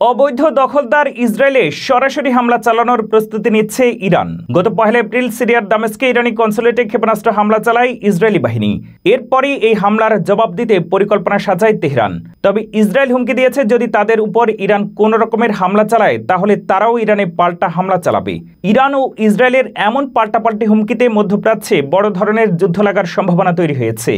অবৈধ দখলদার ইসরায়েলে সরাসরি হামলা চালানোর প্রস্তুতি নিচ্ছে ইরান। গত 1 এপ্রিল সিরিয়ার দামেস্কে ইরানি কনসুলেটে ক্ষেপণাস্ত্র হামলা চালায় ইসরায়েলি বাহিনী। এরপরই এই হামলার জবাব দিতে পরিকল্পনা সাজায় তেহরান। তবে ইসরায়েল হুমকি দিয়েছে যদি তাদের উপর ইরান কোনো রকমের হামলা চালায় তাহলে তারাও ইরানে পাল্টা হামলা চালাবে। ইরান ও ইসরায়েলের এমন পাল্টাপাল্টি হুমকিতে মধ্যপ্রাচ্যে বড় ধরনের যুদ্ধ লাগার সম্ভাবনা তৈরি হয়েছে।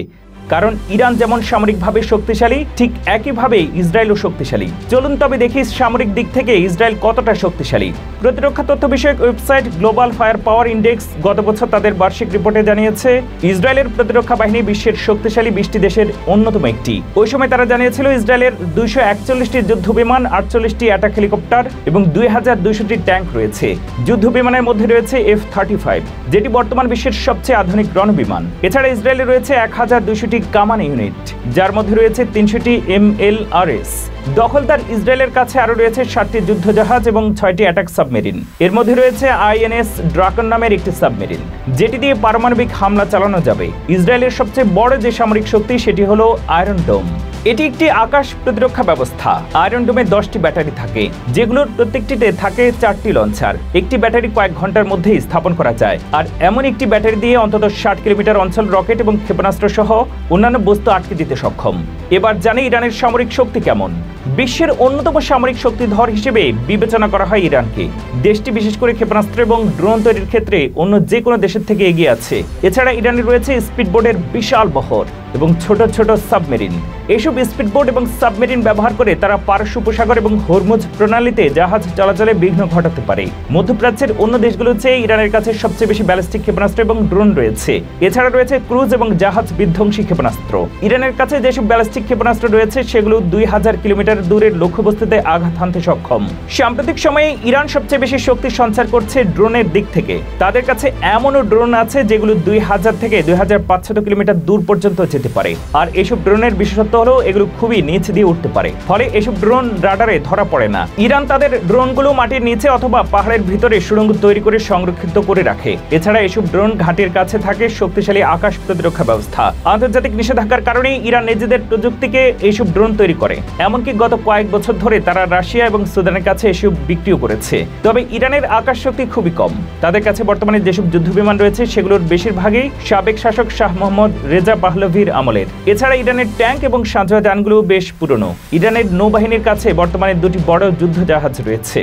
কারণ ইরান যেমন সামরিকভাবে শক্তিশালী, ঠিক একইভাবে ইসরায়েলও শক্তিশালী। চলুন তবে দেখি সামরিক দিক থেকে ইসরায়েল কতটা শক্তিশালী। প্রতিরক্ষা তথ্য বিষয়ক ওয়েবসাইট গ্লোবাল ফায়ার পাওয়ার ইন্ডেক্স গত বছর তাদের বার্ষিক রিপোর্টে জানিয়েছে ইসরায়েলের প্রতিরক্ষা বাহিনী বিশ্বের শক্তিশালী 20টি দেশের অন্যতম একটি। ওই সময় তারা জানিয়েছিল ইসরায়েলের 241টি যুদ্ধ বিমান, 48টি অ্যাটাক হেলিকপ্টার এবং 2200টি ট্যাঙ্ক রয়েছে। যুদ্ধ বিমানের মধ্যে রয়েছে F-35, যেটি বর্তমান বিশ্বের সবচেয়ে আধুনিক রণবিমান। এছাড়া ইসরায়েলে রয়েছে 1200টি কামান ইউনিট, যার মধ্যে রয়েছে 300টি MLRS। দখলদার ইসরায়েলের কাছে আরও রয়েছে 7টি যুদ্ধজাহাজ এবং 6টি অ্যাটাক সাবমেরিন। এর মধ্যে রয়েছে INS ড্রাকন নামের একটি সাবমেরিন, যেটি দিয়ে পারমাণবিক হামলা চালানো যাবে। ইসরায়েলের সবচেয়ে বড় যে সামরিক শক্তি সেটি হলো আয়রন ডোম। এটি একটি আকাশ প্রতিরক্ষা ব্যবস্থা। আয়রন ডোমে 10টি ব্যাটারি থাকে, যেগুলোর প্রত্যেকটিতে থাকে 4টি লঞ্চার। একটি ব্যাটারি কয়েক ঘন্টার মধ্যেই স্থাপন করা যায়, আর এমন একটি ব্যাটারি দিয়ে অন্তত 60 কিলোমিটার অঞ্চল রকেট এবং ক্ষেপণাস্ত্র সহ অন্যান্য বস্তু আটকে দিতে সক্ষম। এবার জানি ইরানের সামরিক শক্তি কেমন। বিশ্বের অন্যতম সামরিক শক্তিধর হিসেবে বিবেচনা করা হয় ইরানকে। দেশটি বিশেষ করে ক্ষেপণাস্ত্র এবং ড্রোন তৈরির ক্ষেত্রে অন্য যে কোনো দেশের থেকে এগিয়ে আছে। এছাড়া ইরানের রয়েছে স্পিডবোটের বিশাল বহর এবং ছোট ছোট সাবমেরিন। এইসব স্পিডবোট এবং সাবমেরিন ব্যবহার করে তারা পারস্য উপসাগর এবং হরমুজ প্রণালীতে জাহাজ চলাচলে বিঘ্ন ঘটাতে পারে। মধ্যপ্রাচ্যের অন্য দেশগুলোর চেয়ে ইরানের কাছে সবচেয়ে বেশি ব্যালিস্টিক ক্ষেপণাস্ত্র এবং ড্রোন রয়েছে। এছাড়া রয়েছে ক্রুজ এবং জাহাজ বিধ্বংসী ক্ষেপণাস্ত্র। ইরানের কাছে যেসব ব্যালিস্টিক ক্ষেপণাস্ত্র রয়েছে সেগুলো 2000 কিলোমিটার দূরের লক্ষ্যবস্তুতে আঘাত হানতে সক্ষম। সাম্প্রতিক সময়ে ইরান সবচেয়ে বেশি শক্তি সঞ্চার করছে ড্রোনের দিক থেকে। তাদের কাছে এমনও ড্রোন আছে যেগুলো 2000 থেকে 2500 কিলোমিটার দূর পর্যন্ত যেতে পারে। আর এসব ড্রোনের বিশেষত্ব হলো এগুলো খুবই নিচ দিয়ে উঠতে পারে, ফলে এসব ড্রোন রাডারে ধরা পড়ে না। ইরান তাদের ড্রোনগুলো মাটির নিচে অথবা পাহাড়ের ভিতরে সুড়ঙ্গ তৈরি করে সংরক্ষিত করে রাখে। এছাড়া এসব ড্রোন ঘাঁটির কাছে থাকে শক্তিশালী আকাশ প্রতিরক্ষা ব্যবস্থা। আন্তর্জাতিক নিষেধাজ্ঞার কারণে ইরান নিজেদের প্রযুক্তিকে এইসব ড্রোন তৈরি করে। এমনকি গত কয়েক বছর ধরে তারা রাশিয়া এবং সুদানের কাছে এসব বিক্রিও করেছে। তবে ইরানের আকাশ শক্তি খুবই কম। তাদের কাছে বর্তমানে যেসব যুদ্ধবিমান রয়েছে সেগুলোর বেশিরভাগই সাবেক শাসক শাহ মোহাম্মদ রেজা পাহলভির আমলের। এছাড়া ইরানের ট্যাঙ্ক এবং সাঁজোয়া যানগুলো বেশ পুরনো। ইরানের নৌবাহিনীর কাছে বর্তমানে 2টি বড় যুদ্ধজাহাজ রয়েছে।